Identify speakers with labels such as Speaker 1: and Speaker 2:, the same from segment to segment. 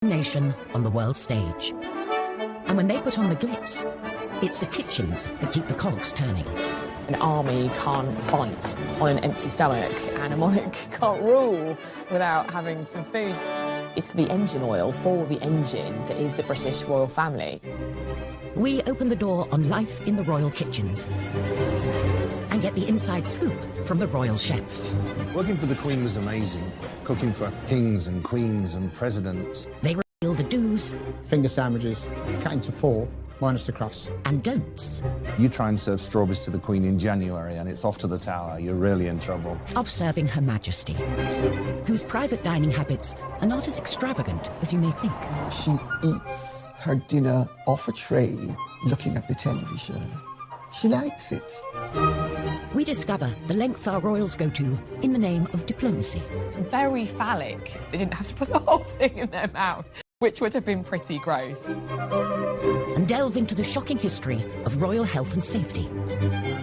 Speaker 1: nation on the world stage. And when they put on the glitz, it's the kitchens that keep the cogs turning.
Speaker 2: An army can't fight on an empty stomach, and a monarch can't rule without having some food. It's the engine oil for the engine that is the British royal family.
Speaker 1: We open the door on life in the royal kitchens and get the inside scoop from the royal chefs.
Speaker 3: Working for the Queen was amazing. Cooking for kings and queens and presidents.
Speaker 1: They reveal the do's.
Speaker 4: Finger sandwiches, cut into 4, minus the crust.
Speaker 1: And don'ts.
Speaker 3: You try and serve strawberries to the Queen in January and it's off to the tower. You're really in trouble.
Speaker 1: Of serving Her Majesty, whose private dining habits are not as extravagant as you may think.
Speaker 5: She eats her dinner off a tray, looking at the television. She likes it.
Speaker 1: We discover the length our royals go to in the name of diplomacy.
Speaker 2: It's very phallic. They didn't have to put the whole thing in their mouth, which would have been pretty gross.
Speaker 1: And delve into the shocking history of royal health and safety.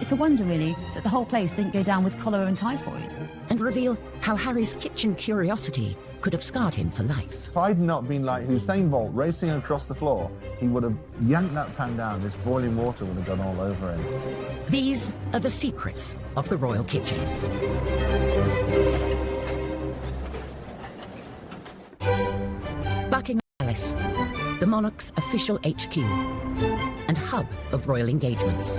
Speaker 6: It's a wonder, really, that the whole place didn't go down with cholera and typhoid.
Speaker 1: And reveal how Harry's kitchen curiosity could have scarred him for life.
Speaker 3: If I'd not been like Usain Bolt racing across the floor, he would have yanked that pan down. This boiling water would have gone all over him.
Speaker 1: These are the secrets of the royal kitchens. Buckingham Palace, the monarch's official HQ and hub of royal engagements.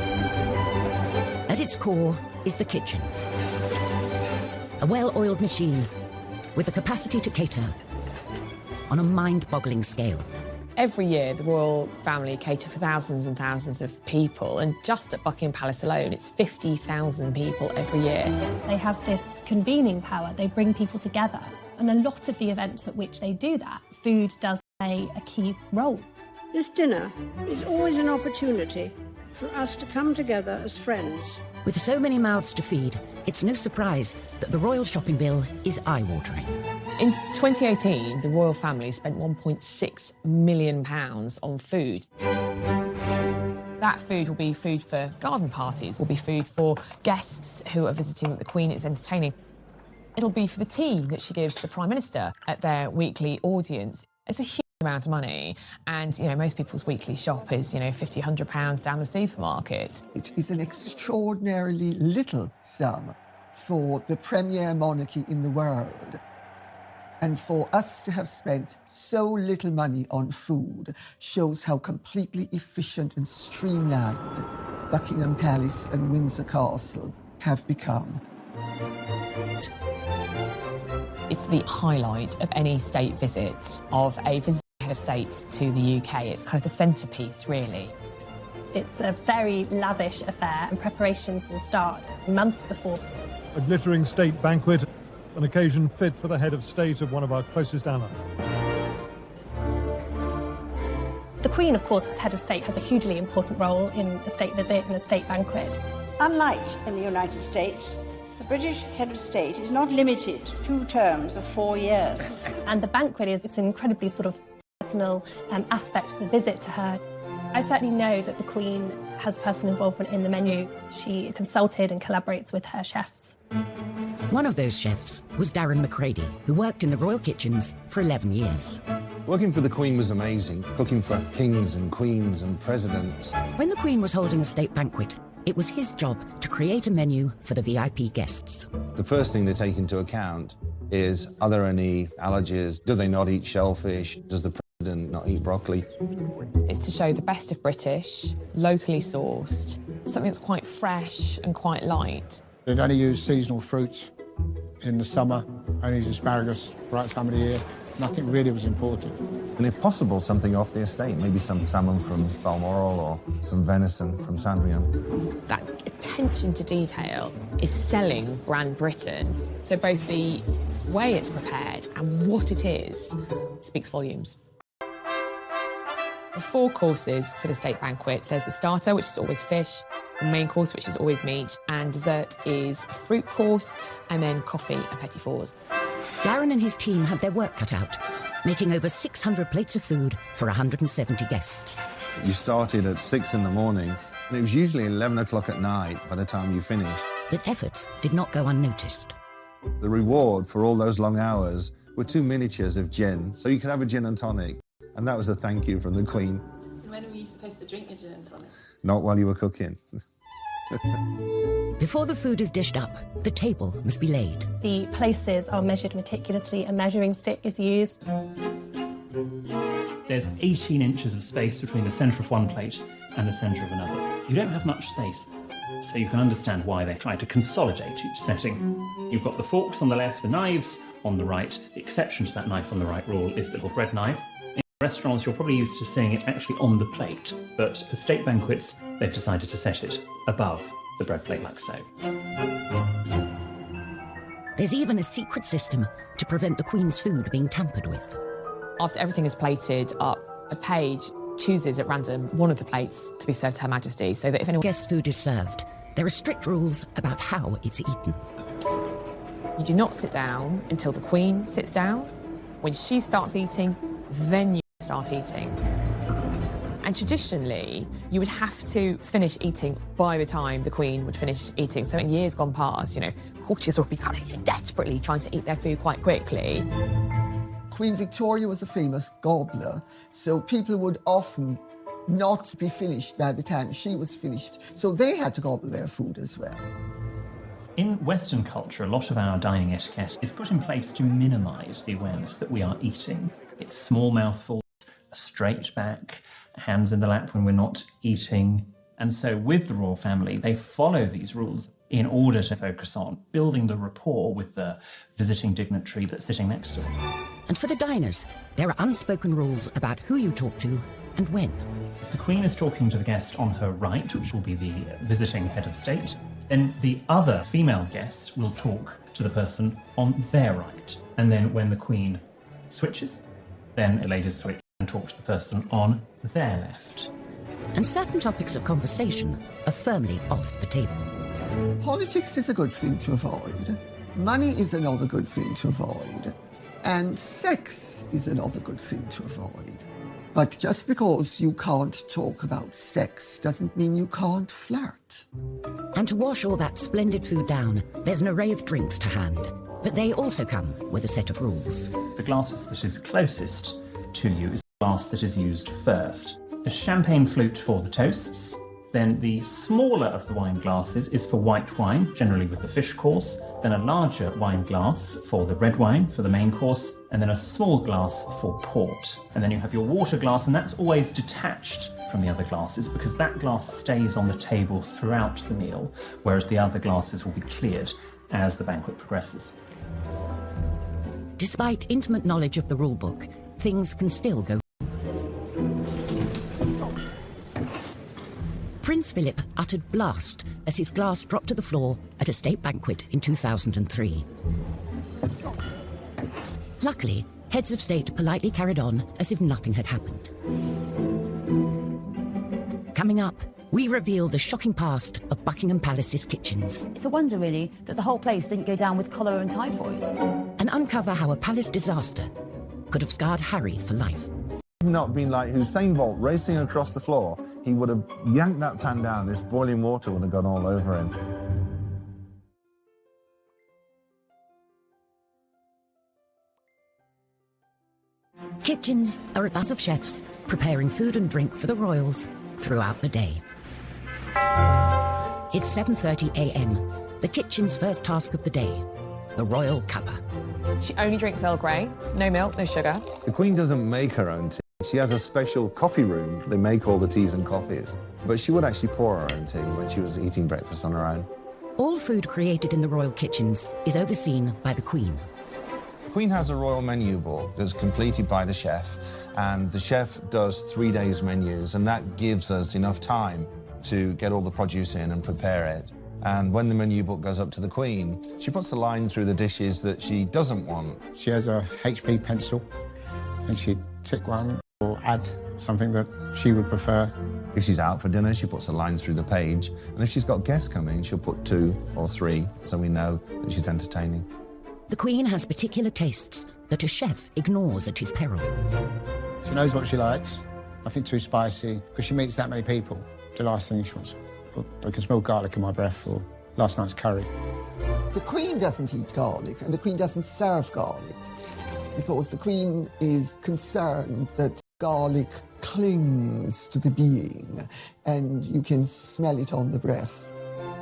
Speaker 1: At its core is the kitchen, a well-oiled machine with the capacity to cater on a mind-boggling scale.
Speaker 2: Every year, the royal family cater for thousands and thousands of people, and just at Buckingham Palace alone, it's 50,000 people every year.
Speaker 7: They have this convening power. They bring people together. And a lot of the events at which they do that, food does play a key role.
Speaker 8: This dinner is always an opportunity for us to come together as friends.
Speaker 1: With so many mouths to feed, it's no surprise that the royal shopping bill is eye-watering.
Speaker 2: In 2018, the royal family spent £1.6 million on food. That food will be food for garden parties, will be food for guests who are visiting that the Queen is entertaining. It'll be for the tea that she gives the Prime Minister at their weekly audience. It's a huge amount of money, and, you know, most people's weekly shop is, you know, £50, £100 down the supermarket.
Speaker 5: It is an extraordinarily little sum for the premier monarchy in the world. And for us to have spent so little money on food shows how completely efficient and streamlined Buckingham Palace and Windsor Castle have become.
Speaker 2: It's the highlight of any state visit, of a visiting head of state to the UK. It's kind of the centrepiece, really.
Speaker 7: It's a very lavish affair, and preparations will start months before.
Speaker 9: A glittering state banquet, an occasion fit for the head of state of one of our closest allies.
Speaker 7: The Queen, of course, as head of state, has a hugely important role in a state visit and a state banquet.
Speaker 8: Unlike in the United States, the British head of state is not limited to 2 terms of 4 years.
Speaker 7: And the banquet it's an incredibly sort of personal aspect of the visit to her. I certainly know that the Queen has personal involvement in the menu. She consulted and collaborates with her chefs.
Speaker 1: One of those chefs was Darren McCready, who worked in the royal kitchens for 11 years.
Speaker 3: Working for the Queen was amazing. Cooking for kings and queens and presidents.
Speaker 1: When the Queen was holding a state banquet, it was his job to create a menu for the VIP guests.
Speaker 3: The first thing they take into account is, are there any allergies? Do they not eat shellfish? Does the president not eat broccoli?
Speaker 2: It's to show the best of British, locally sourced, something that's quite fresh and quite light.
Speaker 4: They'd only use seasonal fruits in the summer, only use asparagus the right time of the year. Nothing really was imported.
Speaker 3: And if possible, something off the estate, maybe some salmon from Balmoral or some venison from Sandringham.
Speaker 2: That attention to detail is selling brand Britain. So both the way it's prepared and what it is speaks volumes. The 4 courses for the state banquet. There's the starter, which is always fish, the main course, which is always meat, and dessert is a fruit course, and then coffee and petit fours.
Speaker 1: Darren and his team had their work cut out, making over 600 plates of food for 170 guests.
Speaker 3: You started at 6 in the morning, and it was usually 11 o'clock at night by the time you finished.
Speaker 1: But efforts did not go unnoticed.
Speaker 3: The reward for all those long hours were 2 miniatures of gin, so you could have a gin and tonic. And that was a thank you from the Queen.
Speaker 10: When are we supposed to drink a gin and tonic?
Speaker 3: Not while you were cooking.
Speaker 1: Before the food is dished up, the table must be laid.
Speaker 7: The places are measured meticulously, a measuring stick is used.
Speaker 11: There's 18 inches of space between the centre of one plate and the centre of another. You don't have much space, so you can understand why they try to consolidate each setting. You've got the forks on the left, the knives on the right. The exception to that knife on the right rule is the little bread knife. In restaurants, you're probably used to seeing it actually on the plate, but for state banquets, they've decided to set it above the bread plate like so.
Speaker 1: There's even a secret system to prevent the Queen's food being tampered with.
Speaker 2: After everything is plated up, a page chooses at random one of the plates to be served to Her Majesty, so that if anyone
Speaker 1: guest food is served, there are strict rules about how it's eaten.
Speaker 2: You do not sit down until the Queen sits down. When she starts eating, then you start eating. And traditionally, you would have to finish eating by the time the Queen would finish eating. So in years gone past, you know, courtiers would be kind of desperately trying to eat their food quite quickly.
Speaker 5: Queen Victoria was a famous gobbler, so people would often not be finished by the time she was finished, so they had to gobble their food as well.
Speaker 11: In Western culture, a lot of our dining etiquette is put in place to minimise the awareness that we are eating. It's small mouthfuls, a straight back, hands in the lap when we're not eating. And so with the royal family, they follow these rules in order to focus on building the rapport with the visiting dignitary that's sitting next to them.
Speaker 1: And for the diners, there are unspoken rules about who you talk to and when.
Speaker 11: If the Queen is talking to the guest on her right, which will be the visiting head of state, then the other female guests will talk to the person on their right. And then when the Queen switches, then the ladies switch and talk to the person on their left.
Speaker 1: And certain topics of conversation are firmly off the table.
Speaker 5: Politics is a good thing to avoid. Money is another good thing to avoid. And sex is another good thing to avoid. But just because you can't talk about sex doesn't mean you can't flirt.
Speaker 1: And to wash all that splendid food down, there's an array of drinks to hand. But they also come with a set of rules.
Speaker 11: The glasses that is closest to you is the glass that is used first. A champagne flute for the toasts. Then the smaller of the wine glasses is for white wine, generally with the fish course. Then a larger wine glass for the red wine, for the main course. And then a small glass for port. And then you have your water glass, and that's always detached from the other glasses because that glass stays on the table throughout the meal, whereas the other glasses will be cleared as the banquet progresses.
Speaker 1: Despite intimate knowledge of the rule book, things can still go. Prince Philip uttered blast as his glass dropped to the floor at a state banquet in 2003. Luckily, heads of state politely carried on as if nothing had happened. Coming up, we reveal the shocking past of Buckingham Palace's kitchens.
Speaker 6: It's a wonder, really, that the whole place didn't go down with cholera and typhoid.
Speaker 1: And uncover how a palace disaster could have scarred Harry for life.
Speaker 3: Not been like Usain Bolt racing across the floor, he would have yanked that pan down, this boiling water would have gone all over him.
Speaker 1: Kitchens are a buzz of chefs preparing food and drink for the royals throughout the day. It's 7:30 a.m, the kitchen's first task of the day, the royal cuppa.
Speaker 2: She only drinks Earl Grey, no milk, no sugar.
Speaker 3: The Queen doesn't make her own tea. She has a special coffee room. They make all the teas and coffees. But she would actually pour her own tea when she was eating breakfast on her own.
Speaker 1: All food created in the royal kitchens is overseen by the Queen.
Speaker 3: The Queen has a royal menu book that's completed by the chef, and the chef does 3 days menus, and that gives us enough time to get all the produce in and prepare it. And when the menu book goes up to the Queen, she puts a line through the dishes that she doesn't want.
Speaker 4: She has a HP pencil, and she'd tick one or add something that she would prefer.
Speaker 3: If she's out for dinner, she puts a line through the page, and if she's got guests coming, she'll put 2 or 3, so we know that she's entertaining.
Speaker 1: The Queen has particular tastes that a chef ignores at his peril.
Speaker 4: She knows what she likes, nothing too spicy, because she meets that many people. The last thing she wants, I can smell garlic in my breath, or last night's curry.
Speaker 5: The Queen doesn't eat garlic, and the Queen doesn't serve garlic, because the Queen is concerned that garlic clings to the being, and you can smell it on the breath.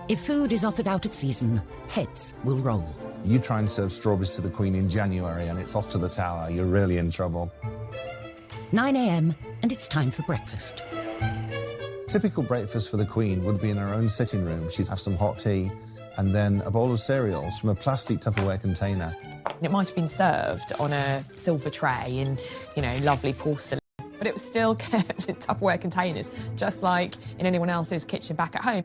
Speaker 1: If food is offered out of season, heads will roll.
Speaker 3: You try and serve strawberries to the Queen in January and it's off to the tower, you're really in trouble.
Speaker 1: 9 a.m. and it's time for breakfast.
Speaker 3: Typical breakfast for the Queen would be in her own sitting room. She'd have some hot tea and then a bowl of cereals from a plastic Tupperware container.
Speaker 2: It might have been served on a silver tray in, lovely porcelain, but it was still kept in Tupperware containers, just like in anyone else's kitchen back at home.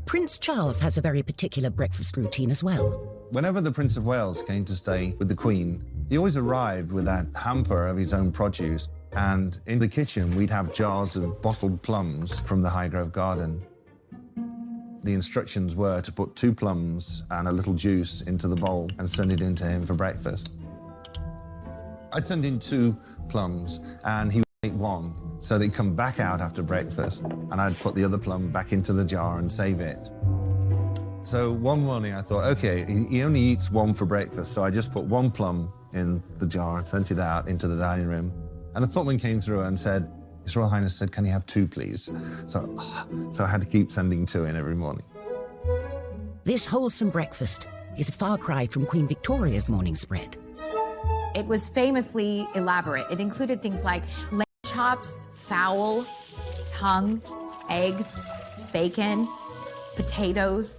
Speaker 1: Prince Charles has a very particular breakfast routine as well.
Speaker 3: Whenever the Prince of Wales came to stay with the Queen, he always arrived with a hamper of his own produce. And in the kitchen, we'd have jars of bottled plums from the Highgrove garden. The instructions were to put 2 plums and a little juice into the bowl and send it in to him for breakfast. I'd send in 2 plums and he would make 1, so they'd come back out after breakfast and I'd put the other plum back into the jar and save it. So one morning I thought, OK, he only eats 1 for breakfast, so I just put 1 plum in the jar and sent it out into the dining room. And the footman came through and said, His Royal Highness said, can he have 2, please? So I had to keep sending 2 in every morning.
Speaker 1: This wholesome breakfast is a far cry from Queen Victoria's morning spread.
Speaker 12: It was famously elaborate. It included things like lamb chops, fowl, tongue, eggs, bacon, potatoes.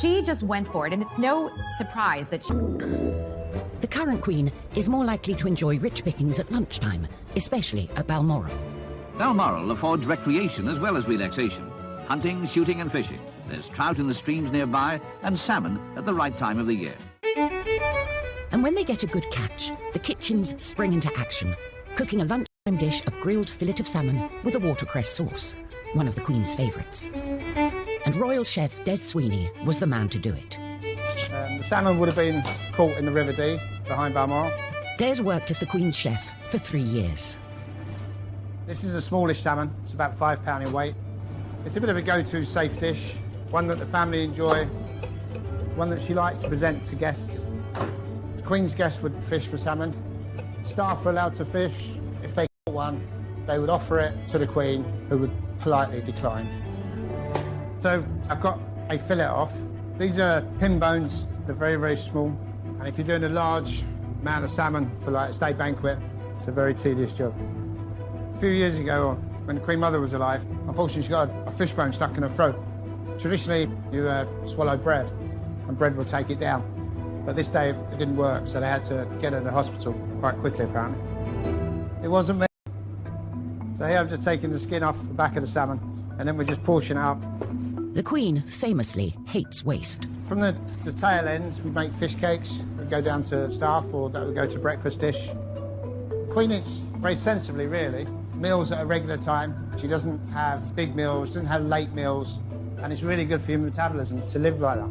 Speaker 12: She just went for it, and it's no surprise that she...
Speaker 1: The current Queen is more likely to enjoy rich pickings at lunchtime, especially at Balmoral.
Speaker 13: Balmoral affords recreation as well as relaxation. Hunting, shooting and fishing. There's trout in the streams nearby and salmon at the right time of the year.
Speaker 1: And when they get a good catch, the kitchens spring into action, cooking a lunchtime dish of grilled fillet of salmon with a watercress sauce, one of the Queen's favourites. And royal chef Des Sweeney was the man to do it.
Speaker 4: The salmon would have been caught in the River Dee behind Balmoral.
Speaker 1: Des worked as the Queen's chef for 3 years.
Speaker 4: This is a smallish salmon. It's about £5 in weight. It's a bit of a go-to safe dish, one that the family enjoy, one that she likes to present to guests. The Queen's guests would fish for salmon. Staff were allowed to fish. If they caught one, they would offer it to the Queen, who would politely decline. So I've got a fillet off. These are pin bones. They're very, very small. And if you're doing a large amount of salmon for like a state banquet, it's a very tedious job. A few years ago, when the Queen Mother was alive, unfortunately she got a fish bone stuck in her throat. Traditionally, you swallow bread, and bread will take it down. But this day, it didn't work, so they had to get her to the hospital quite quickly, apparently. It wasn't me. So here I'm just taking the skin off the back of the salmon, and then we just portion it up.
Speaker 1: The Queen famously hates waste.
Speaker 4: From the tail ends, we make fish cakes that go down to staff, or that would go to breakfast dish. The Queen eats very sensibly, really. Meals at a regular time. She doesn't have big meals, doesn't have late meals, and it's really good for your metabolism to live like that.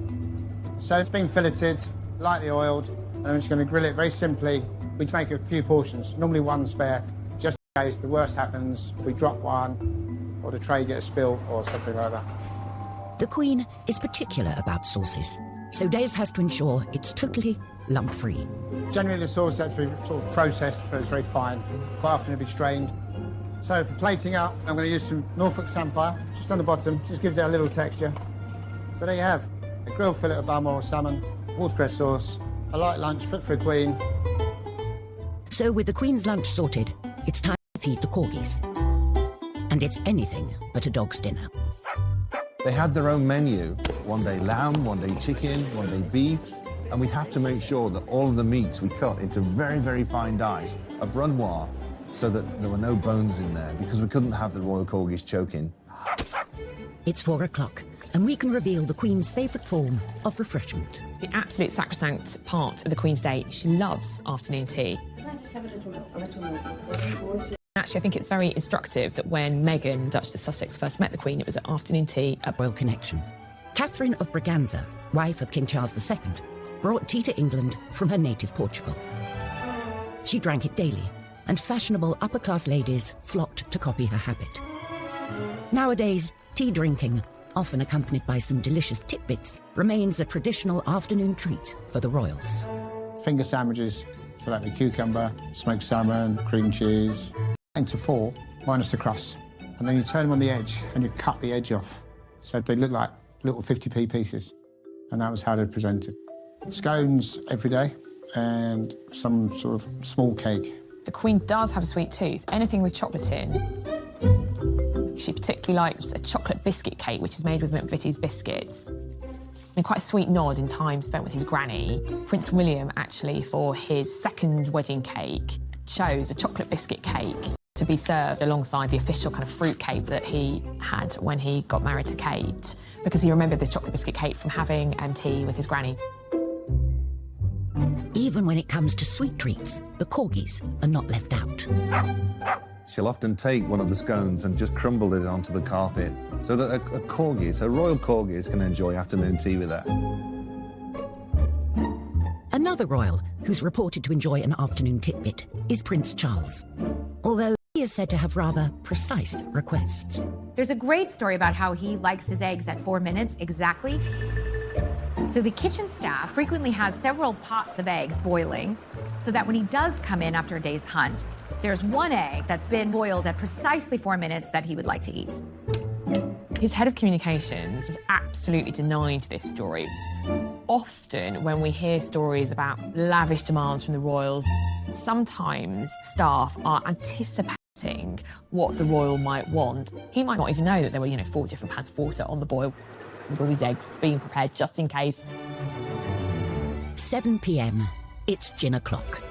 Speaker 4: So it's been filleted, lightly oiled, and I'm just going to grill it very simply. We make a few portions, normally 1 spare, just in case the worst happens, we drop one, or the tray gets spilled, or something like that.
Speaker 1: The Queen is particular about sauces, so Des has to ensure it's totally lump-free.
Speaker 4: Generally, the sauce has to be sort of processed so it's very fine. Quite often it'll be strained. So for plating up, I'm going to use some Norfolk samphire, just on the bottom, just gives it a little texture. So there you have a grilled fillet of Balmoral salmon, watercress sauce, a light lunch fit for a Queen.
Speaker 1: So with the Queen's lunch sorted, it's time to feed the corgis. And it's anything but a dog's dinner.
Speaker 3: They had their own menu. One day lamb, one day chicken, one day beef. And we'd have to make sure that all of the meats we cut into very, very fine dice, a brunoise, so that there were no bones in there, because we couldn't have the royal corgis choking.
Speaker 1: It's 4 o'clock, and we can reveal the Queen's favourite form of refreshment.
Speaker 2: The absolute sacrosanct part of the Queen's day, she loves afternoon tea.
Speaker 8: Can I just have a little
Speaker 2: Actually, I think it's very instructive that when Meghan, Duchess of Sussex, first met the Queen, it was at afternoon tea at
Speaker 1: Royal Connection. Catherine of Braganza, wife of King Charles II, brought tea to England from her native Portugal. She drank it daily, and fashionable upper-class ladies flocked to copy her habit. Nowadays, tea drinking often accompanied by some delicious tidbits, remains a traditional afternoon treat for the royals.
Speaker 4: Finger sandwiches, so like the cucumber, smoked salmon, cream cheese. 9 to 4, minus the crust. And then you turn them on the edge and you cut the edge off. So they look like little 50p pieces. And that was how they're presented. Scones every day and some sort of small cake.
Speaker 2: The Queen does have a sweet tooth. Anything with chocolate in. She particularly likes a chocolate biscuit cake, which is made with McVitie's biscuits. And quite a sweet nod in time spent with his granny. Prince William, actually, for his second wedding cake, chose a chocolate biscuit cake to be served alongside the official kind of fruit cake that he had when he got married to Kate, because he remembered this chocolate biscuit cake from having tea with his granny.
Speaker 1: Even when it comes to sweet treats, the corgis are not left out.
Speaker 3: She'll often take one of the scones and just crumble it onto the carpet so that a corgis, a royal corgis, can enjoy afternoon tea with her.
Speaker 1: Another royal who's reported to enjoy an afternoon tidbit is Prince Charles, although he is said to have rather precise requests.
Speaker 12: There's a great story about how he likes his eggs at 4 minutes exactly. So the kitchen staff frequently has several pots of eggs boiling, so that when he does come in after a day's hunt, there's one egg that's been boiled at precisely 4 minutes that he would like to eat.
Speaker 2: His head of communications has absolutely denied this story. Often when we hear stories about lavish demands from the royals, sometimes staff are anticipating what the royal might want. He might not even know that there were, 4 different pans of water on the boil with all these eggs being prepared just in case.
Speaker 1: 7 p.m, it's gin o'clock.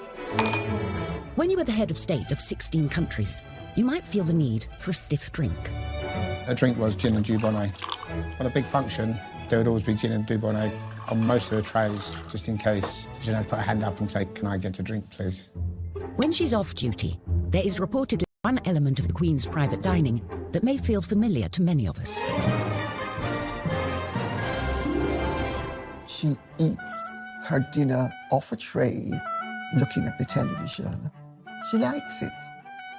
Speaker 1: When you are the head of state of 16 countries, you might feel the need for a stiff drink.
Speaker 4: A drink was gin and Dubonnet. On a big function, there would always be gin and Dubonnet on most of the trays, just in case. She'd have to put her hand up and say, "Can I get a drink, please?"
Speaker 1: When she's off duty, there is reportedly one element of the Queen's private dining that may feel familiar to many of us.
Speaker 5: She eats her dinner off a tray, looking at the television. She likes it.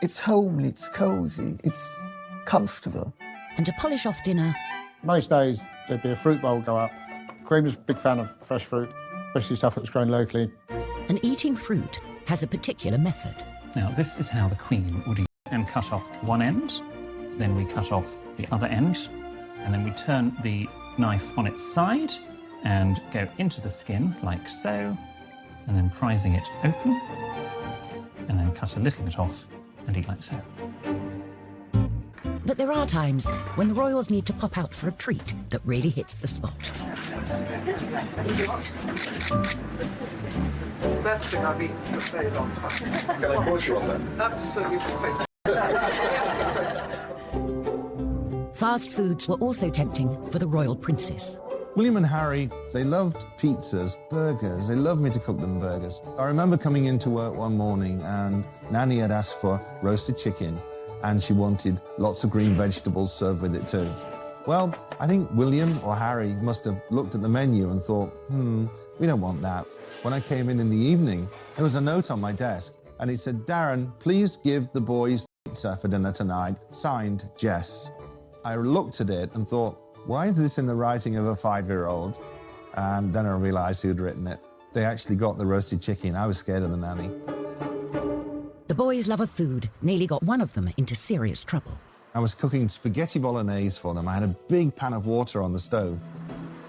Speaker 5: It's homely, it's cosy, it's comfortable.
Speaker 1: And to polish off dinner...
Speaker 4: Most days, there'd be a fruit bowl go up. Queen was a big fan of fresh fruit, especially stuff that was grown locally.
Speaker 1: And eating fruit has a particular method.
Speaker 11: Now, this is how the Queen would eat and cut off one end, then we cut off the other end, and then we turn the knife on its side and go into the skin, like so, and then prising it open, and then cut a little bit off and eat like so.
Speaker 1: But there are times when the royals need to pop out for a treat that really hits the spot.
Speaker 14: It's the best thing I've eaten for a very long time. Can I pause you on that? Absolutely perfect.
Speaker 1: Fast foods were also tempting for the royal princess.
Speaker 3: William and Harry, they loved pizzas, burgers. They loved me to cook them burgers. I remember coming into work one morning and Nanny had asked for roasted chicken and she wanted lots of green vegetables served with it too. Well, I think William or Harry must have looked at the menu and thought, we don't want that. When I came in the evening, there was a note on my desk and it said, "Darren, please give the boys pizza for dinner tonight, signed Jess." I looked at it and thought, why is this in the writing of a 5-year-old? And then I realised who'd written it. They actually got the roasted chicken. I was scared of the nanny.
Speaker 1: The boys' love of food nearly got one of them into serious trouble.
Speaker 3: I was cooking spaghetti bolognese for them. I had a big pan of water on the stove.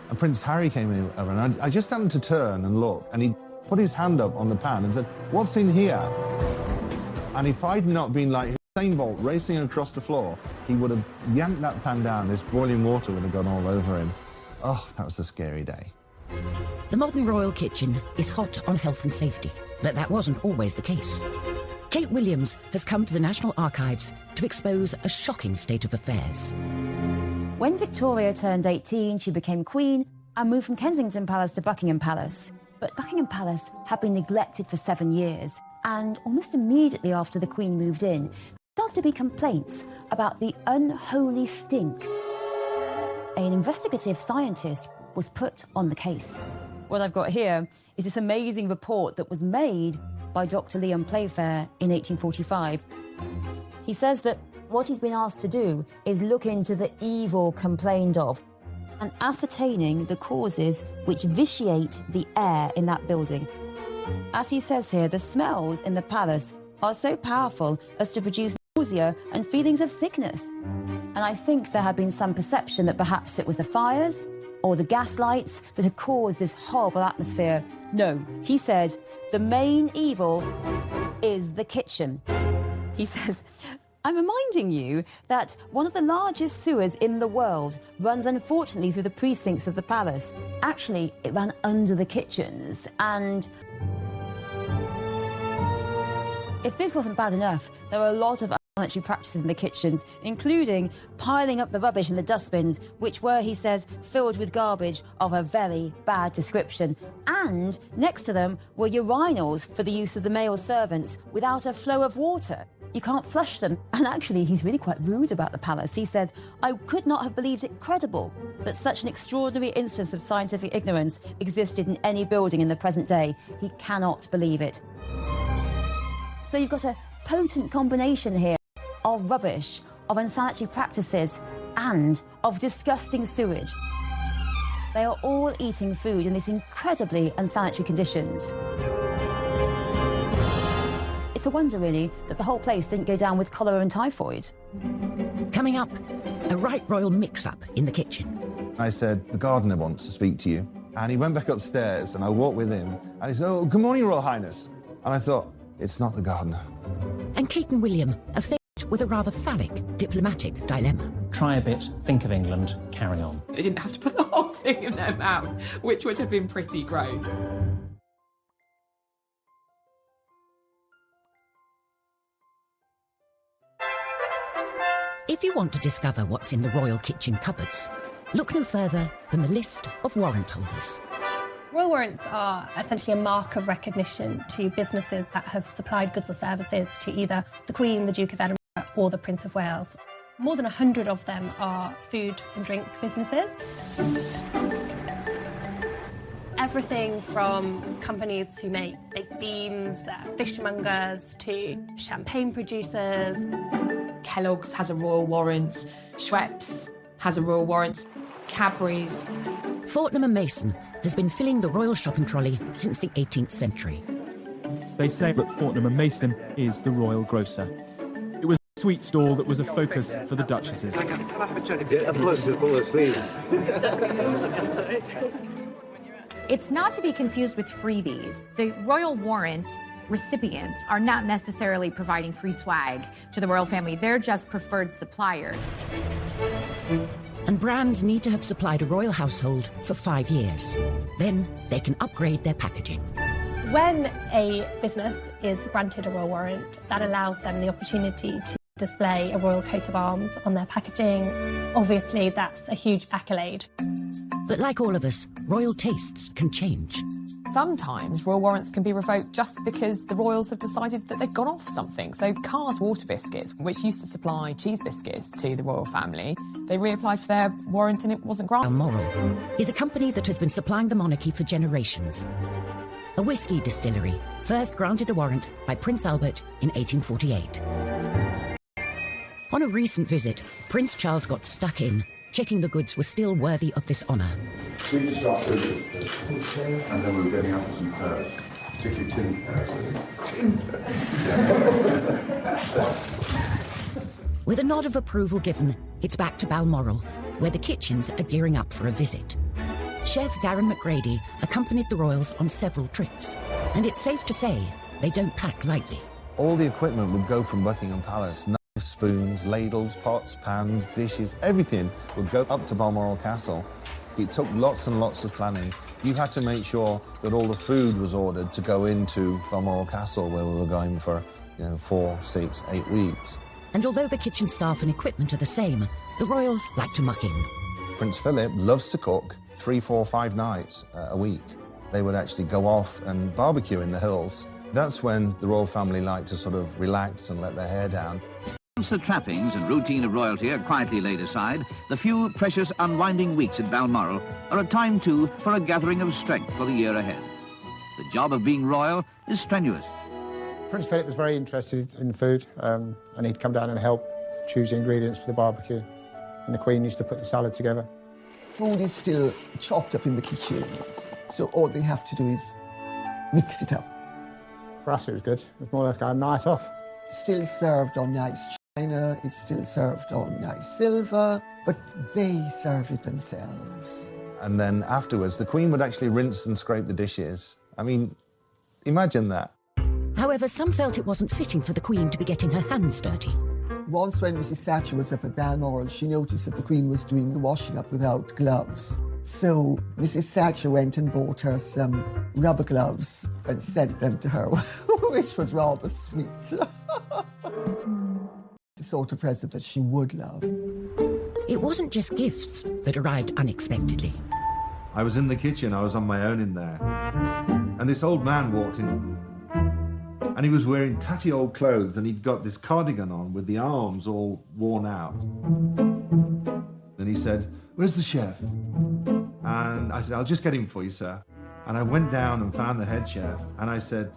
Speaker 3: And Prince Harry came in and I just happened to turn and look, and he put his hand up on the pan and said, "What's in here?" And if I'd not been like Usain Bolt racing across the floor, he would have yanked that pan down. This boiling water would have gone all over him. Oh, that was a scary day.
Speaker 1: The modern royal kitchen is hot on health and safety, but that wasn't always the case. Kate Williams has come to the National Archives to expose a shocking state of affairs.
Speaker 6: When Victoria turned 18, she became queen and moved from Kensington Palace to Buckingham Palace. But Buckingham Palace had been neglected for 7 years, and almost immediately after the Queen moved in, there started to be complaints about the unholy stink. An investigative scientist was put on the case. What I've got here is this amazing report that was made by Dr. Leon Playfair in 1845. He says that What he's been asked to do is look into the evil complained of and ascertaining the causes which vitiate the air in that building. As he says here, the smells in the palace are so powerful as to produce nausea and feelings of sickness. And I think there had been some perception that perhaps it was the fires or the gas lights that had caused this horrible atmosphere. No, he said, the main evil is the kitchen. He says, I'm reminding you that one of the largest sewers in the world runs, unfortunately, through the precincts of the palace. Actually, it ran under the kitchens, and if this wasn't bad enough, there are a lot of unsanitary practices in the kitchens, including piling up the rubbish in the dustbins, which were, he says, filled with garbage of a very bad description. And next to them were urinals for the use of the male servants without a flow of water. You can't flush them. And actually, he's really quite rude about the palace. He says, I could not have believed it credible that such an extraordinary instance of scientific ignorance existed in any building in the present day. He cannot believe it. So you've got a potent combination here of rubbish, of unsanitary practices, and of disgusting sewage. They are all eating food in these incredibly unsanitary conditions. It's a wonder, really, that the whole place didn't go down with cholera and typhoid.
Speaker 1: Coming up, a right royal mix-up in the kitchen.
Speaker 3: I said, the gardener wants to speak to you. And he went back upstairs, and I walked with him, and he said, oh, good morning, Royal Highness. And I thought, it's not the gardener.
Speaker 1: And Kate and William are faced with a rather phallic diplomatic dilemma.
Speaker 11: Try a bit, think of England, carry on.
Speaker 2: They didn't have to put the whole thing in their mouth, which would have been pretty gross.
Speaker 1: If you want to discover what's in the royal kitchen cupboards, look no further than the list of warrant holders.
Speaker 7: Royal warrants are essentially a mark of recognition to businesses that have supplied goods or services to either the Queen, the Duke of Edinburgh or the Prince of Wales. More than 100 of them are food and drink businesses. Everything from companies who make baked beans, fishmongers, to champagne producers.
Speaker 2: Kellogg's has a royal warrant, Schweppes has a royal warrant, Cadbury's.
Speaker 1: Fortnum & Mason has been filling the royal shopping trolley since the 18th century.
Speaker 15: They say that Fortnum & Mason is the royal grocer. It was a sweet stall that was a focus for the duchesses.
Speaker 12: It's not to be confused with freebies. The royal warrant recipients are not necessarily providing free swag to the royal family. They're just preferred suppliers.
Speaker 1: And brands need to have supplied a royal household for 5 years. Then they can upgrade their packaging.
Speaker 7: When a business is granted a royal warrant, that allows them the opportunity to display a royal coat of arms on their packaging. Obviously, that's a huge accolade.
Speaker 1: But like all of us, royal tastes can change.
Speaker 2: Sometimes royal warrants can be revoked just because the royals have decided that they've gone off something. So Carr's Water Biscuits, which used to supply cheese biscuits to the royal family, they reapplied for their warrant and it wasn't granted.
Speaker 1: Balmoral is a company that has been supplying the monarchy for generations. A whiskey distillery, first granted a warrant by Prince Albert in 1848. On a recent visit, Prince Charles got stuck in, checking the goods were still worthy of this honour.
Speaker 16: We just got food, and then we were getting up some pears, particularly tin pears.
Speaker 1: With a nod of approval given, it's back to Balmoral, where the kitchens are gearing up for a visit. Chef Darren McGrady accompanied the royals on several trips, and it's safe to say they don't pack lightly.
Speaker 3: All the equipment would go from Buckingham Palace. Knives, spoons, ladles, pots, pans, dishes, everything would go up to Balmoral Castle. It took lots and lots of planning. You had to make sure that all the food was ordered to go into Balmoral Castle, where we were going for 4, 6, 8 weeks.
Speaker 1: And although the kitchen staff and equipment are the same, the royals like to muck in.
Speaker 3: Prince Philip loves to cook 3, 4, 5 nights a week. They would actually go off and barbecue in the hills. That's when the royal family liked to sort of relax and let their hair down.
Speaker 13: Once the trappings and routine of royalty are quietly laid aside, the few precious unwinding weeks at Balmoral are a time, too, for a gathering of strength for the year ahead. The job of being royal is strenuous.
Speaker 4: Prince Philip was very interested in food, and he'd come down and help choose the ingredients for the barbecue, and the Queen used to put the salad together.
Speaker 5: Food is still chopped up in the kitchens, so all they have to do is mix it up.
Speaker 4: For us, it was good. It was more like a night off.
Speaker 5: Still served on nice china, it's still served on nice silver, but they serve it themselves.
Speaker 3: And then afterwards, the Queen would actually rinse and scrape the dishes. I mean, imagine that.
Speaker 1: However, some felt it wasn't fitting for the Queen to be getting her hands dirty.
Speaker 5: Once when Mrs. Thatcher was up at Balmoral, she noticed that the Queen was doing the washing up without gloves. So Mrs. Thatcher went and bought her some rubber gloves and sent them to her, which was rather sweet. The sort of present that she would love.
Speaker 1: It wasn't just gifts that arrived unexpectedly.
Speaker 3: I was in the kitchen, I was on my own in there. And this old man walked in. And he was wearing tatty old clothes, and he'd got this cardigan on with the arms all worn out. And he said, "Where's the chef?" And I said, "I'll just get him for you, sir." And I went down and found the head chef, and I said,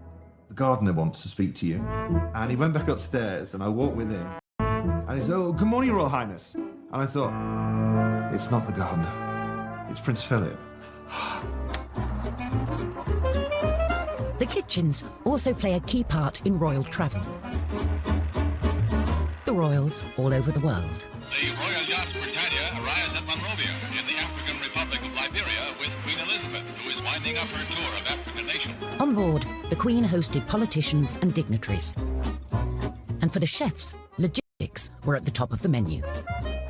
Speaker 3: "The gardener wants to speak to you." And he went back upstairs, and I walked with him. And he said, "Oh, good morning, Royal Highness." And I thought, it's not the gardener, it's Prince Philip.
Speaker 1: The kitchens also play a key part in royal travel. The royals all over the world.
Speaker 17: The Royal Yacht Britannia arrives at Monrovia in the African Republic of Liberia with Queen Elizabeth, who is winding up her tour of African nations.
Speaker 1: On board, the Queen hosted politicians and dignitaries. And for the chefs, logistics were at the top of the menu.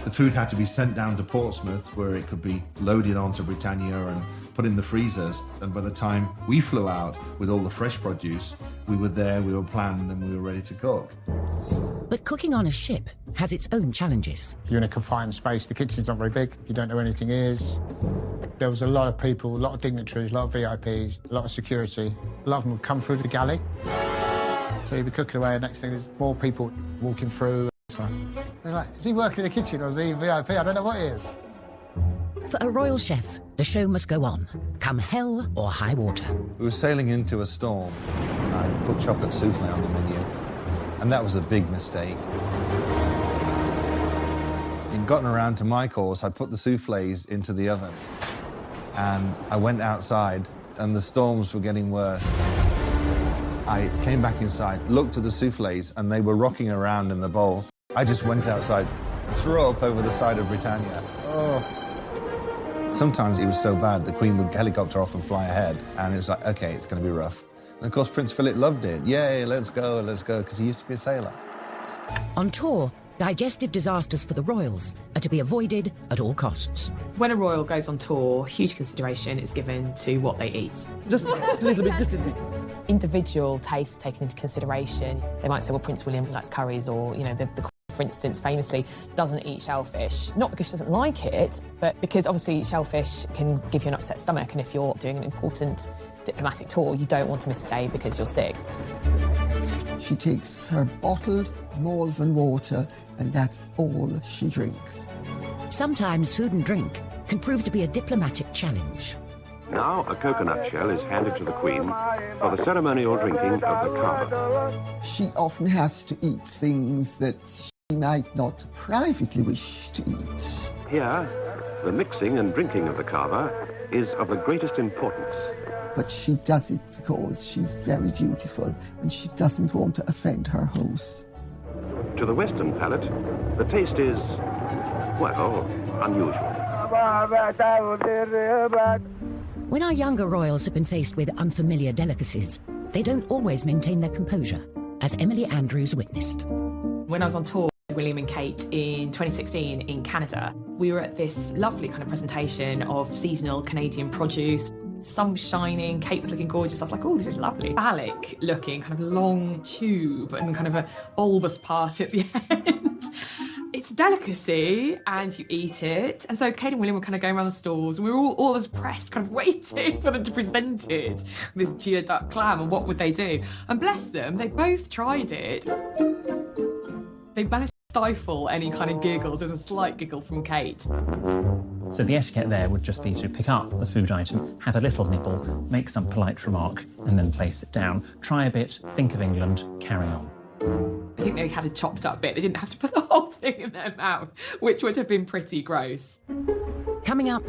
Speaker 3: The food had to be sent down to Portsmouth, where it could be loaded onto Britannia and put in the freezers. And by the time we flew out with all the fresh produce, we were there, we were planned, and we were ready to cook.
Speaker 1: But cooking on a ship has its own challenges.
Speaker 4: You're in a confined space, the kitchen's not very big, you don't know where anything is. There was a lot of people, a lot of dignitaries, a lot of VIPs, a lot of security. A lot of them would come through the galley. So you'd be cooking away, and next thing there's more people walking through. It's like, is he working in the kitchen or is he VIP? I don't know what he is.
Speaker 1: For a royal chef, the show must go on, come hell or high water.
Speaker 3: We were sailing into a storm. I put chocolate souffle on the menu, and that was a big mistake. He'd gotten around to my course, I put the souffles into the oven, and I went outside, and the storms were getting worse. I came back inside, looked at the souffles, and they were rocking around in the bowl. I just went outside, threw up over the side of Britannia. Oh. Sometimes it was so bad, the Queen would helicopter off and fly ahead, and it was like, OK, it's going to be rough. And of course, Prince Philip loved it. Yay, let's go, because he used to be a sailor.
Speaker 1: On tour, digestive disasters for the royals are to be avoided at all costs.
Speaker 2: When a royal goes on tour, huge consideration is given to what they eat.
Speaker 15: Just a little bit.
Speaker 2: Individual tastes taken into consideration. They might say, well, Prince William likes curries, or, you know, the Queen, for instance, famously doesn't eat shellfish. Not because she doesn't like it, but because obviously shellfish can give you an upset stomach, and if you're doing an important diplomatic tour, you don't want to miss a day because you're sick.
Speaker 5: She takes her bottled Malvern water, and that's all she drinks.
Speaker 1: Sometimes food and drink can prove to be a diplomatic challenge.
Speaker 18: Now a coconut shell is handed to the Queen for the ceremonial drinking of the cava.
Speaker 5: She often has to eat things that she might not privately wish to eat.
Speaker 18: Here, the mixing and drinking of the cava is of the greatest importance.
Speaker 5: But she does it because she's very dutiful and she doesn't want to offend her hosts.
Speaker 18: To the Western palate, the taste is, well, unusual.
Speaker 1: When our younger royals have been faced with unfamiliar delicacies, they don't always maintain their composure, as Emily Andrews witnessed.
Speaker 2: When I was on tour with William and Kate in 2016 in Canada, we were at this lovely kind of presentation of seasonal Canadian produce. Sun was shining, Kate was looking gorgeous. I was like, oh, this is lovely. Phallic looking, kind of long tube and kind of a bulbous part at the end. It's a delicacy and you eat it. And so Kate and William were kind of going around the stalls and we were all as pressed, kind of waiting for them to present it, this geoduck clam, and what would they do? And bless them, they both tried it. They managed to stifle any kind of giggles. There was a slight giggle from Kate.
Speaker 11: So the etiquette there would just be to pick up the food item, have a little nibble, make some polite remark, and then place it down. Try a bit, think of England, carry on.
Speaker 2: I think they had a chopped up bit. They didn't have to put the whole thing in their mouth, which would have been pretty gross.
Speaker 1: Coming up,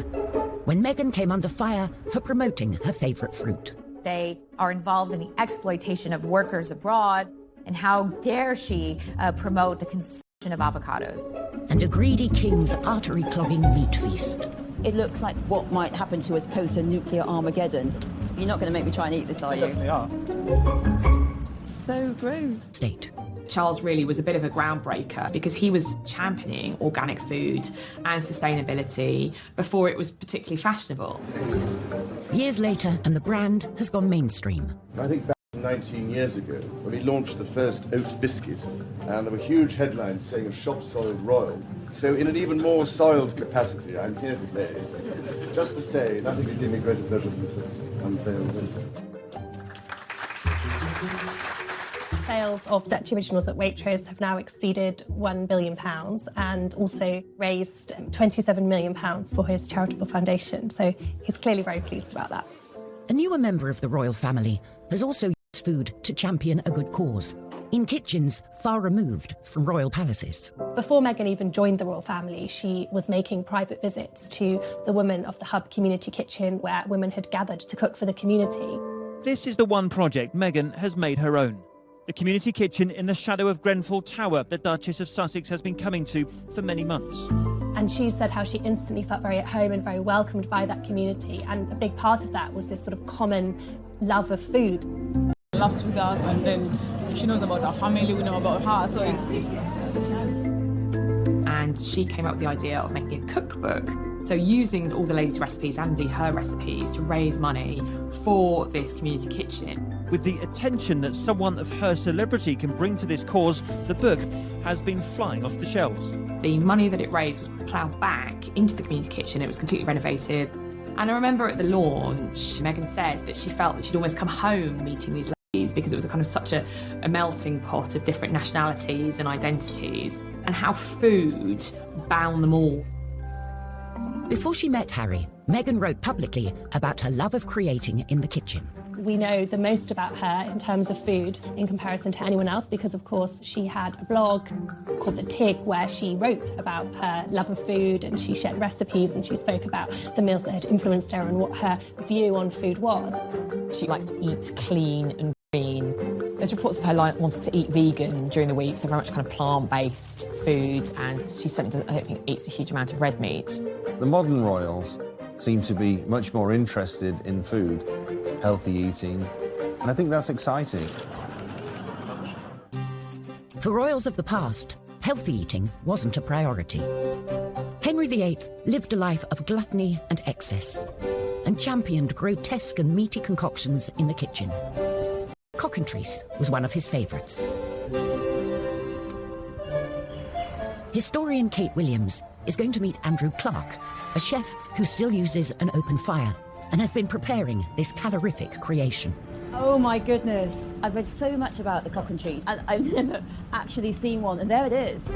Speaker 1: when Meghan came under fire for promoting her favourite fruit.
Speaker 12: They are involved in the exploitation of workers abroad, and how dare she promote the consumption of avocados.
Speaker 1: And a greedy king's artery-clogging meat feast.
Speaker 6: It looks like what might happen to us post a nuclear Armageddon. You're not going to make me try and eat this, are you?
Speaker 4: Definitely are.
Speaker 6: So gross.
Speaker 1: State.
Speaker 2: Charles really was a bit of a groundbreaker because he was championing organic food and sustainability before it was particularly fashionable.
Speaker 1: Years later, and the brand has gone mainstream.
Speaker 16: I think back 19 years ago, when we launched the first oat biscuit, and there were huge headlines saying a shop soiled royal. So in an even more soiled capacity, I'm here today, just to say nothing could give me greater pleasure than to unveil this.
Speaker 7: Sales of Dutch Originals at Waitrose have now exceeded £1 billion and also raised £27 million for his charitable foundation. So he's clearly very pleased about that.
Speaker 1: A newer member of the royal family has also used food to champion a good cause, in kitchens far removed from royal palaces.
Speaker 7: Before Meghan even joined the royal family, she was making private visits to the women of the Hub community kitchen, where women had gathered to cook for the community.
Speaker 19: This is the one project Meghan has made her own. The community kitchen in the shadow of Grenfell Tower the Duchess of Sussex has been coming to for many months.
Speaker 7: And she said how she instantly felt very at home and very welcomed by that community. And a big part of that was this sort of common love of food.
Speaker 10: Loves with us, and then she knows about our family, we know about her, so it's nice.
Speaker 2: And she came up with the idea of making a cookbook. So using all the ladies' recipes, Andy, her recipes, to raise money for this community kitchen.
Speaker 19: With the attention that someone of her celebrity can bring to this cause, the book has been flying off the shelves.
Speaker 2: The money that it raised was ploughed back into the community kitchen. It was completely renovated. And I remember at the launch, Meghan said that she felt that she'd almost come home meeting these ladies because it was a kind of such a melting pot of different nationalities and identities, and how food bound them all.
Speaker 1: Before she met Harry, Meghan wrote publicly about her love of creating in the kitchen.
Speaker 7: We know the most about her in terms of food in comparison to anyone else because, of course, she had a blog called The Tig where she wrote about her love of food and she shared recipes and she spoke about the meals that had influenced her and what her view on food was.
Speaker 2: She likes to eat clean and green. There's reports of her wanting to eat vegan during the week, so very much kind of plant-based food, and she certainly doesn't, I don't think, eats a huge amount of red meat.
Speaker 3: The modern royals seem to be much more interested in food, healthy eating, and I think that's exciting.
Speaker 1: For royals of the past, healthy eating wasn't a priority. Henry VIII lived a life of gluttony and excess, and championed grotesque and meaty concoctions in the kitchen. Cockentrice was one of his favourites. Historian Kate Williams is going to meet Andrew Clark, a chef who still uses an open fire and has been preparing this calorific creation.
Speaker 6: Oh my goodness. I've read so much about the cockentrice and I've never actually seen one, and there it is.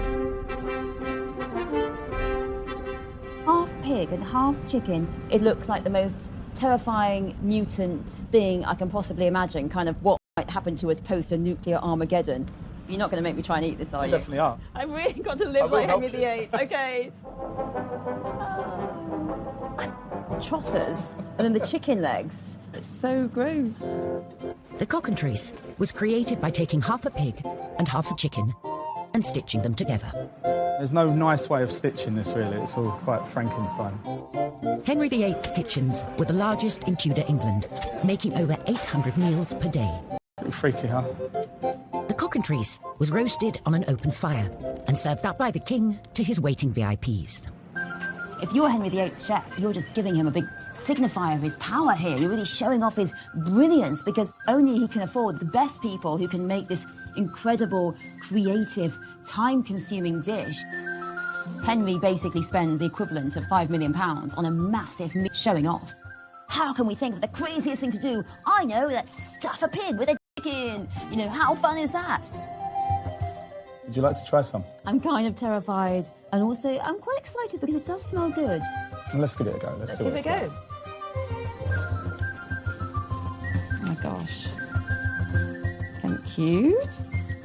Speaker 6: Half pig and half chicken. It looks like the most terrifying mutant thing I can possibly imagine, kind of what might happen to us post a nuclear Armageddon. You're not going to make me try and eat this, are you?
Speaker 4: Definitely are.
Speaker 6: I've really got to live like Henry VIII. Okay. The trotters and then the chicken legs. It's so gross.
Speaker 1: The cockentrice was created by taking half a pig and half a chicken and stitching them together.
Speaker 4: There's no nice way of stitching this, really. It's all quite Frankenstein.
Speaker 1: Henry VIII's kitchens were the largest in Tudor England, making over 800 meals per day.
Speaker 4: Pretty freaky, huh?
Speaker 1: The cockentrice was roasted on an open fire and served up by the king to his waiting VIPs.
Speaker 6: If you're Henry VIII's chef, you're just giving him a big signifier of his power here. You're really showing off his brilliance because only he can afford the best people who can make this incredible, creative, time-consuming dish. Henry basically spends the equivalent of £5 million on a massive showing off. How can we think of the craziest thing to do? I know, let's stuff a pig with a chicken. You know, how fun is that?
Speaker 4: Would you like to try some?
Speaker 6: I'm kind of terrified. And also, I'm quite excited because it does smell good.
Speaker 4: Well, let's give it a go. Let's see what it's like.
Speaker 6: Give it a go. Oh my gosh. Thank you.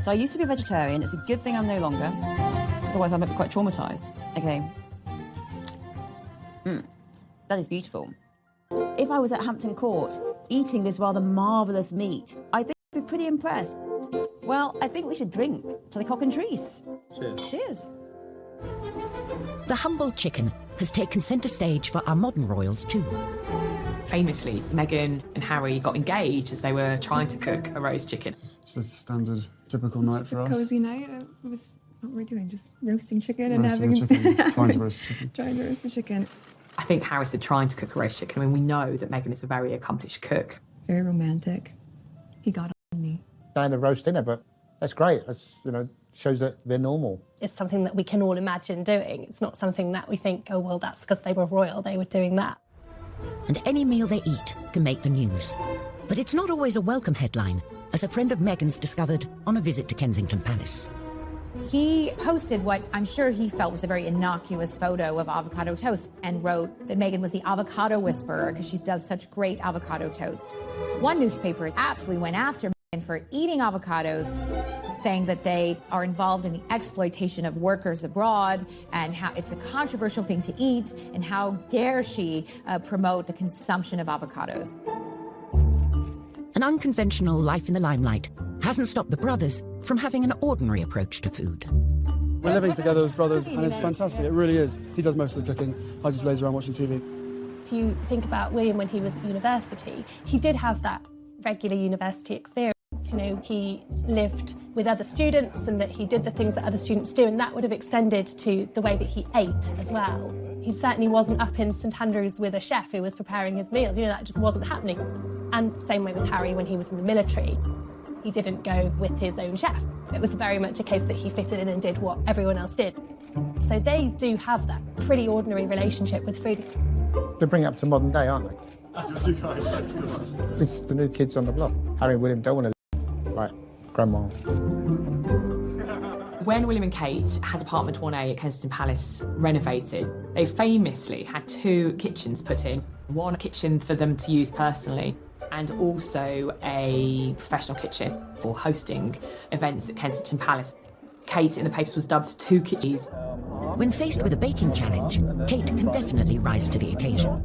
Speaker 6: So I used to be a vegetarian. It's a good thing I'm no longer. Otherwise, I might be quite traumatised. Okay. That is beautiful. If I was at Hampton Court eating this rather marvellous meat, I think I'd be pretty impressed. Well, I think we should drink to the cock and trees.
Speaker 14: Cheers.
Speaker 6: Cheers.
Speaker 1: The humble chicken has taken centre stage for our modern royals too.
Speaker 2: Famously, Meghan and Harry got engaged as they were trying to cook a roast chicken.
Speaker 20: Just a standard, typical night for us.
Speaker 21: Cozy night. It was what we're doing, just roasting chicken and
Speaker 20: Roasting
Speaker 21: having
Speaker 20: a chicken, trying to roast a chicken.
Speaker 21: trying to roast a chicken.
Speaker 2: I think Harry said trying to cook a roast chicken. I mean, we know that Meghan is a very accomplished cook.
Speaker 21: Very romantic. He got on me.
Speaker 4: Saying a roast dinner, but that's great. That's, shows that they're normal.
Speaker 7: It's something that we can all imagine doing. It's not something that we think, oh, well, that's because they were royal, they were doing that.
Speaker 1: And any meal they eat can make the news. But it's not always a welcome headline, as a friend of Meghan's discovered on a visit to Kensington Palace.
Speaker 12: He posted what I'm sure he felt was a very innocuous photo of avocado toast and wrote that Meghan was the avocado whisperer because she does such great avocado toast. One newspaper absolutely went after Meghan for eating avocados, saying that they are involved in the exploitation of workers abroad and how it's a controversial thing to eat and how dare she promote the consumption of avocados.
Speaker 1: An unconventional life in the limelight hasn't stopped the brothers from having an ordinary approach to food.
Speaker 20: We're living together as brothers, and it's fantastic. It really is. He does most of the cooking. I just laze around watching TV.
Speaker 7: If you think about William when he was at university, he did have that regular university experience. He lived with other students and that he did the things that other students do, and that would have extended to the way that he ate as well. He certainly wasn't up in St Andrews with a chef who was preparing his meals. That just wasn't happening. And same way with Harry when he was in the military. He didn't go with his own chef. It was very much a case that he fitted in and did what everyone else did. So they do have that pretty ordinary relationship with food.
Speaker 4: They bring it up to modern day, aren't they? It's the new kids on the block. Harry and William don't want to live like grandma.
Speaker 2: When William and Kate had apartment 1A at Kensington Palace renovated, they famously had 2 kitchens put in. One kitchen for them to use personally, and also a professional kitchen for hosting events at Kensington Palace. Kate in the papers was dubbed 2 kitchens.
Speaker 1: When faced with a baking challenge, Kate can definitely rise to the occasion.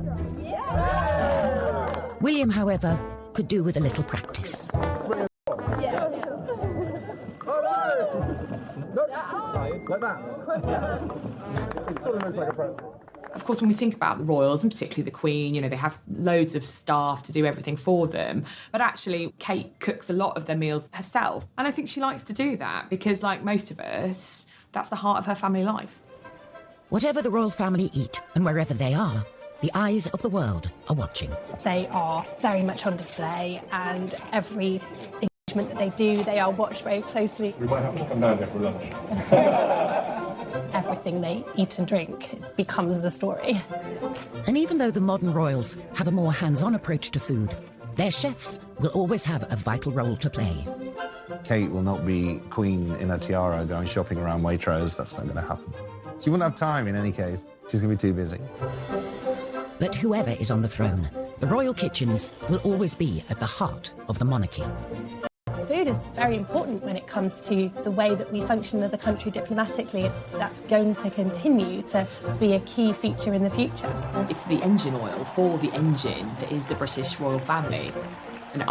Speaker 1: William, however, could do with a little practice.
Speaker 20: Like that. It sort of looks like a pretzel.
Speaker 2: Of course, when we think about the royals, and particularly the Queen, they have loads of staff to do everything for them. But actually, Kate cooks a lot of their meals herself. And I think she likes to do that because, like most of us, that's the heart of her family life.
Speaker 1: Whatever the royal family eat and wherever they are, the eyes of the world are watching.
Speaker 7: They are very much on display, and every engagement that they do, they are watched very closely.
Speaker 16: We might have to come down there for lunch.
Speaker 7: Everything they eat and drink becomes the story.
Speaker 1: And even though the modern royals have a more hands-on approach to food, their chefs will always have a vital role to play.
Speaker 3: Kate will not be queen in a tiara going shopping around Waitrose. That's not going to happen. She wouldn't have time in any case. She's going to be too busy.
Speaker 1: But whoever is on the throne, the royal kitchens will always be at the heart of the monarchy.
Speaker 7: Food is very important when it comes to the way that we function as a country diplomatically. That's going to continue to be a key feature in the future.
Speaker 2: It's the engine oil for the engine that is the British royal family. And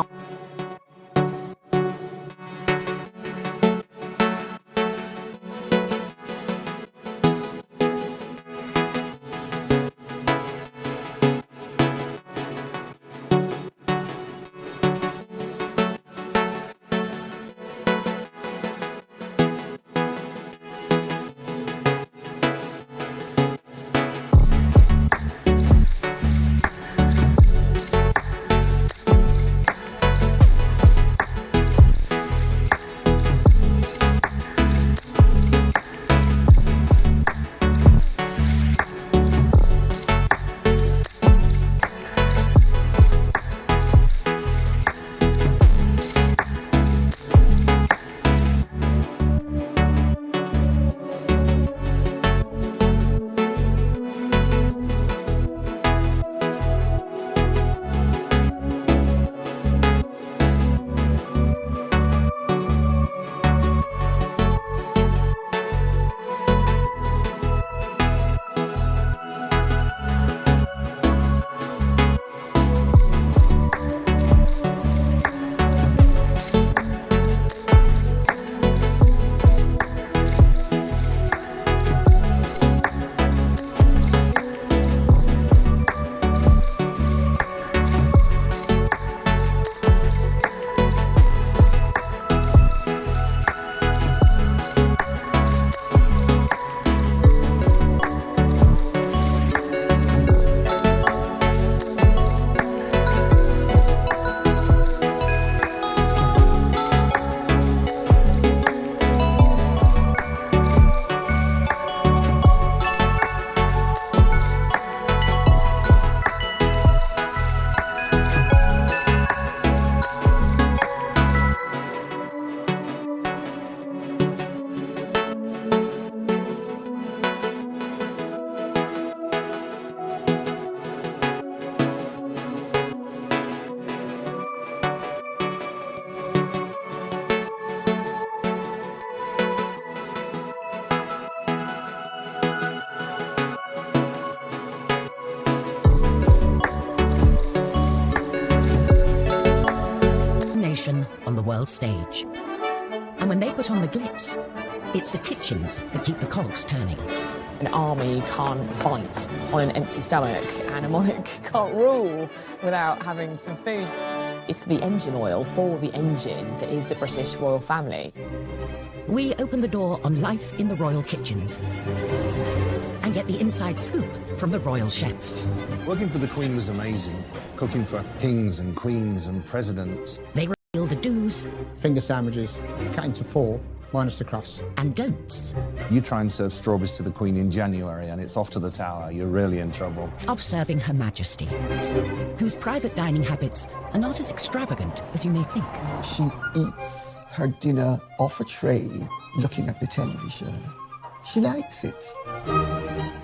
Speaker 1: the world stage. And when they put on the glitz, it's the kitchens that keep the cogs turning.
Speaker 2: An army can't fight on an empty stomach, and a monarch can't rule without having some food. It's the engine oil for the engine that is the British royal family.
Speaker 1: We open the door on life in the royal kitchens and get the inside scoop from the royal chefs.
Speaker 3: Working for the Queen was amazing. Cooking for kings and queens and presidents.
Speaker 1: They reveal the do's.
Speaker 4: Finger sandwiches, cut into 4, minus the crust.
Speaker 1: And don'ts.
Speaker 3: You try and serve strawberries to the Queen in January and it's off to the Tower. You're really in trouble.
Speaker 1: Of serving Her Majesty, whose private dining habits are not as extravagant as you may think.
Speaker 5: She eats her dinner off a tray, looking at the television. She likes it.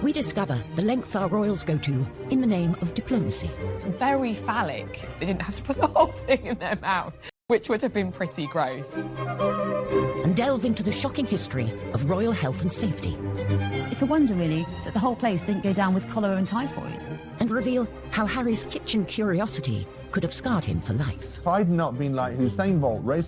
Speaker 1: We discover the lengths our royals go to in the name of diplomacy.
Speaker 2: It's very phallic. They didn't have to put the whole thing in their mouth, which would have been pretty gross.
Speaker 1: And delve into the shocking history of royal health and safety.
Speaker 6: It's a wonder, really, that the whole place didn't go down with cholera and typhoid.
Speaker 1: And reveal how Harry's kitchen curiosity could have scarred him for life.
Speaker 3: If I'd not been like Usain Bolt racing